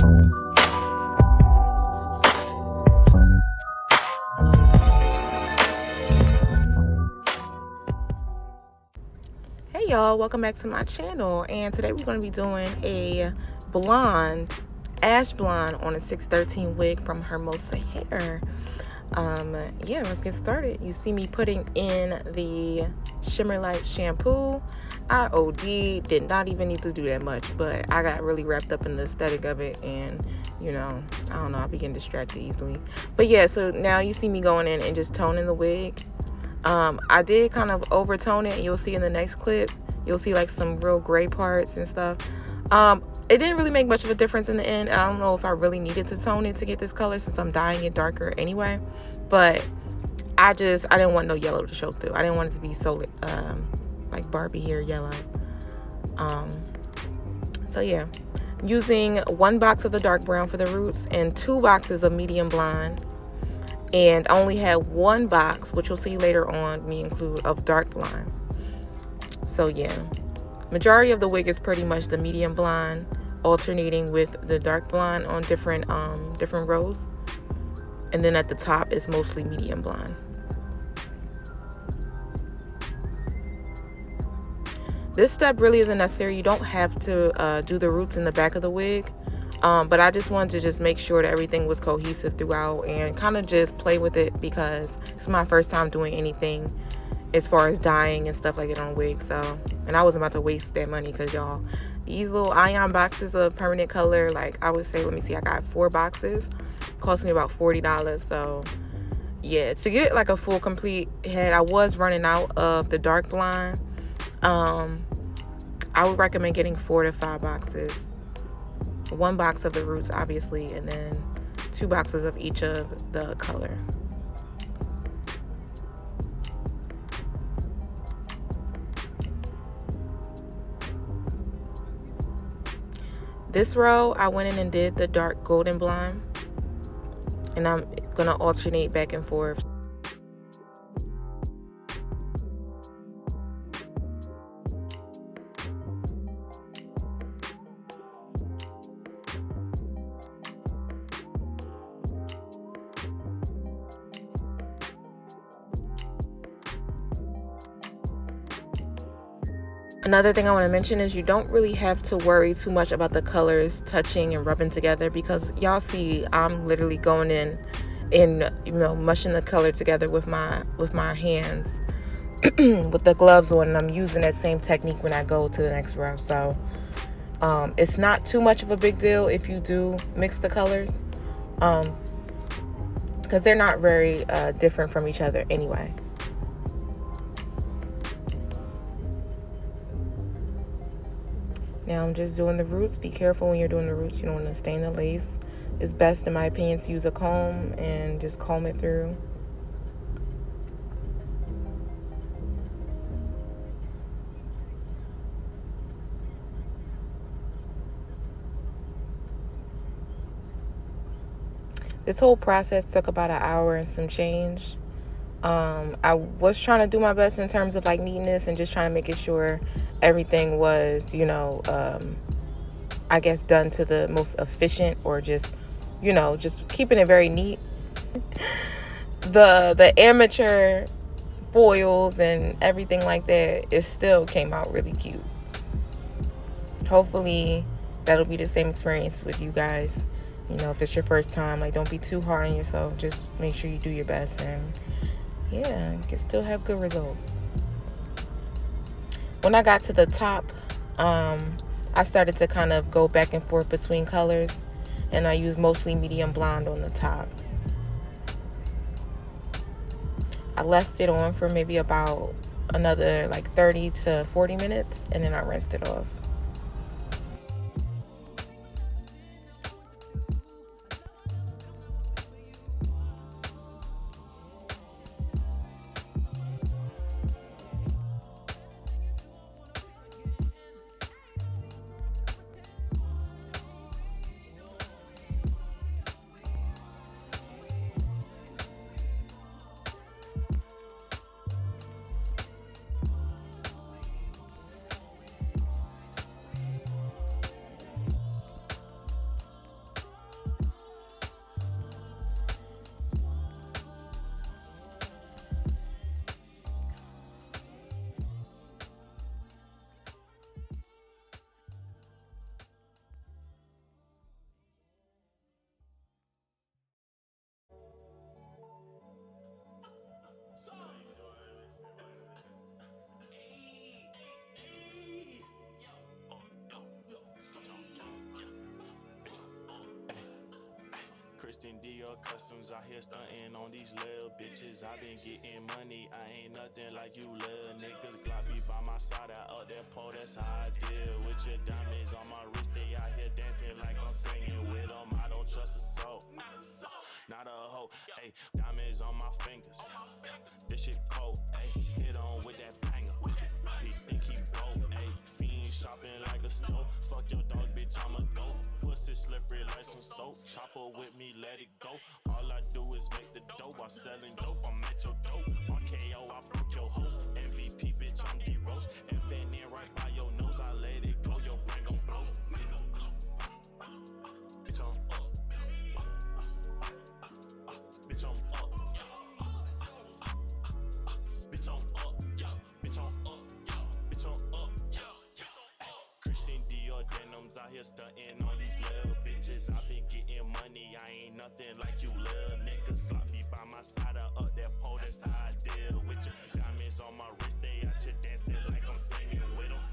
Hey y'all, welcome back to my channel, and today we're going to be doing a blonde, ash blonde on a 613 wig from Hermosa Hair. Yeah, let's get started. You see me putting in the Shimmer Light shampoo. I OD, did not even need to do that much, but I got really wrapped up in the aesthetic of it, and you know, I don't know, I begin distracted easily. But yeah, so now you see me going in and just toning the wig. I did kind of overtone it, and you'll see in the next clip, you'll see like some real gray parts and stuff. It didn't really make much of a difference in the end. I don't know if I really needed to tone it to get this color, since I'm dyeing it darker anyway, but I didn't want no yellow to show through. I didn't want it to be so like Barbie hair yellow. So yeah, using 1 box of the dark brown for the roots and 2 boxes of medium blonde. And I only had 1 box, which you'll see later on me include, of dark blonde. So yeah, majority of the wig is pretty much the medium blonde, alternating with the dark blonde on different rows. And then at the top is mostly medium blonde. This step really isn't necessary. You don't have to do the roots in the back of the wig. But I just wanted to just make sure that everything was cohesive throughout and kind of just play with it, because it's my first time doing anything as far as dyeing and stuff like that on wigs. So, and I wasn't about to waste that money, because y'all, these little ion boxes of permanent color, like I would say, let me see, I got 4 boxes, cost me about $40. So yeah, to get like a full complete head, I was running out of the dark blonde. I would recommend getting 4 to 5 boxes. 1 box of the roots, obviously, and then 2 boxes of each of the color. This row, I went in and did the dark golden blonde, and I'm gonna alternate back and forth. Another thing I want to mention is you don't really have to worry too much about the colors touching and rubbing together, because y'all see I'm literally going in and, you know, mushing the color together with my hands with the gloves on, and I'm using that same technique when I go to the next row. So it's not too much of a big deal if you do mix the colors, because they're not very different from each other anyway. Now I'm just doing the roots. Be careful when you're doing the roots. You don't want to stain the lace. It's best, in my opinion, to use a comb and just comb it through. This whole process took about an hour and some change. I was trying to do my best in terms of like neatness and just trying to make sure everything was, you know, I guess done to the most efficient, or just, you know, just keeping it very neat. The amateur foils and everything like that, it still came out really cute. Hopefully that'll be the same experience with you guys. You know, if it's your first time, like, don't be too hard on yourself. Just make sure you do your best, and yeah, you can still have good results. When I got to the top, I started to kind of go back and forth between colors, and I used mostly medium blonde on the top. I left it on for maybe about another like 30 to 40 minutes, and then I rinsed it off. Christian Dior customs out here stunting on these little bitches. I been getting money, I ain't nothing like you little niggas. Glock be by my side, I up that pole, that's how I deal with your diamonds on my wrist. They out here dancing like I'm singing with them. I don't trust a soul, not a hoe. Ayy, diamonds on my fingers, this shit cold. Ayy, hit on with that banger. He think he broke. Ayy, fiend shopping like a stove. Fuck your dog, bitch, I'm a goat. Pussy slippery like some soap. Chopper with me, let it go. All I do is make the dough. I'm selling dope, I'm at your dope. RKO, I broke your hoe. MVP, bitch, I'm D-Rose. FNN right by your nose, I let it go. Your brain gon' blow. Bitch, I'm up. Bitch, I'm up. Bitch, I'm up. Bitch, I'm up. Bitch, I'm up. Christian Dior denims out here stunting on these little bitches. I been getting money, I ain't nothing like you little niggas. Glock be by my side, I up that pole, that's how I deal with you. Diamonds on my wrist, they out here dancing like I'm singing with them.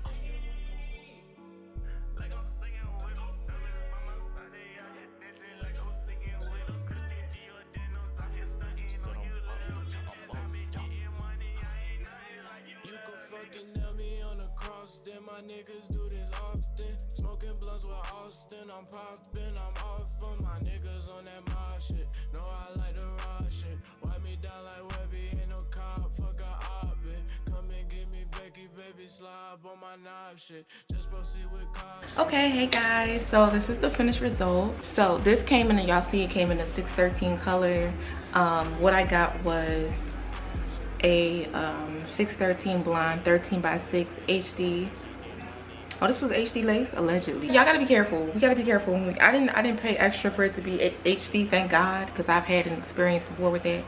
Like I'm singing with them. Diamonds by my side, they out here dancing like I'm singing with them. Christian Dior denims out here stunting on you little bitches. I been getting money, I ain't nothing like you. You can fucking nail me on the cross, then my niggas do this often. Smoking blunts with Austin, I'm popping, I'm off for my niggas on that mob shit. No, I like the raw shit. Wipe me down like Webby, ain't no cop, fuck a op it. Come and get me Becky, baby, slob on my knob shit. Just proceed with caution. Okay, hey guys, so this is the finished result. So this came in, and y'all see it came in a 613 color. What I got was a 613 blonde 13x6 HD. Oh, this was HD lace, allegedly. Y'all gotta be careful. We gotta be careful. I didn't pay extra for it to be HD, thank God, because I've had an experience before with that.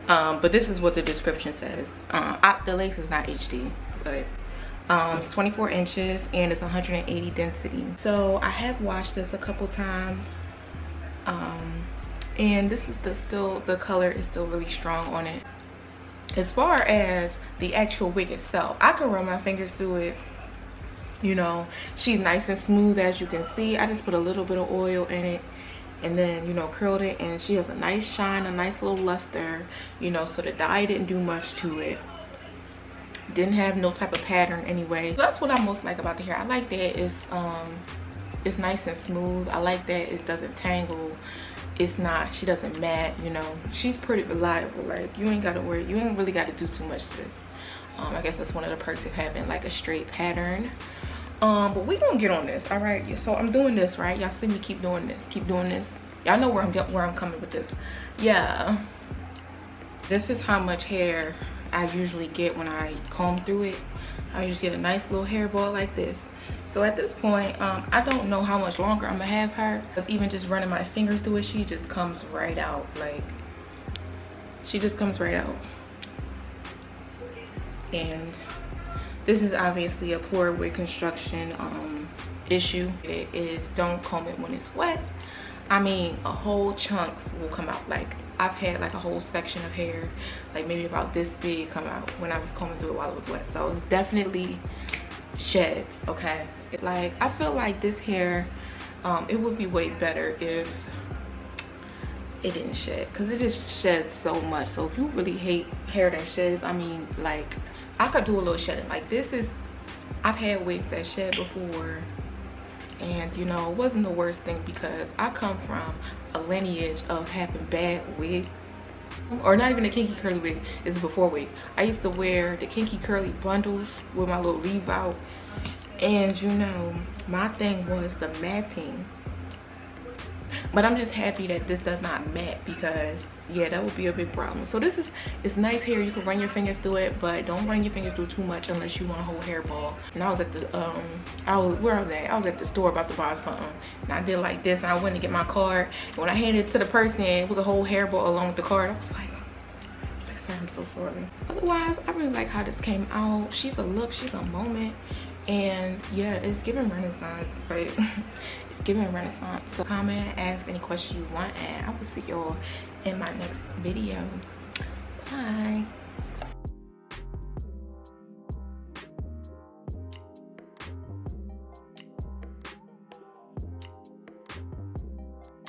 But this is what the description says. The lace is not HD, but it's 24 inches and it's 180 density. So I have washed this a couple times, and this is the color is still really strong on it. As far as the actual wig itself, I can run my fingers through it. You know, she's nice and smooth, as you can see. I just put a little bit of oil in it and then, you know, curled it, and she has a nice shine, a nice little luster, you know, so the dye didn't do much to it. Didn't have no type of pattern anyway. So that's what I most like about the hair. I like that it's nice and smooth. I like that it doesn't tangle. It's not, she doesn't mat, you know. She's pretty reliable. Like, you ain't gotta worry, you ain't really gotta do too much to this. I guess that's one of the perks of having like a straight pattern. But we gonna get on this, all right? So I'm doing this, right? Y'all see me keep doing this, y'all know where I'm coming with this. Yeah, this is how much hair I usually get when I comb through it. I usually get a nice little hairball like this. So at this point, I don't know how much longer I'm gonna have her, because even just running my fingers through it, she just comes right out. Like, she just comes right out. And this is obviously a poor wig construction issue. It is, don't comb it when it's wet. I mean, a whole chunks will come out. Like, I've had like a whole section of hair, like maybe about this big, come out when I was combing through it while it was wet. So it's definitely sheds, okay? Like, I feel like this hair, it would be way better if it didn't shed, because it just sheds so much. So if you really hate hair that sheds, I mean, like, I could do a little shedding. Like, this is, I've had wigs that shed before, and you know, it wasn't the worst thing, because I come from a lineage of having bad wigs, or not even a kinky curly wig, it's before wig. I used to wear the kinky curly bundles with my little leave out, and you know, my thing was the matting. But I'm just happy that this does not mat, because yeah, that would be a big problem. So this is, it's nice hair, you can run your fingers through it, but don't run your fingers through too much unless you want a whole hairball. And I was at the where was I was at the store about to buy something, and I did like this, and I went to get my card, and when I handed it to the person, it was a whole hairball along with the card. I was like, sir, I'm so sorry. Otherwise, I really like how this came out. She's a look, she's a moment. And yeah, it's giving Renaissance, but it's giving Renaissance. So comment, ask any question you want, and I will see y'all in my next video. Bye.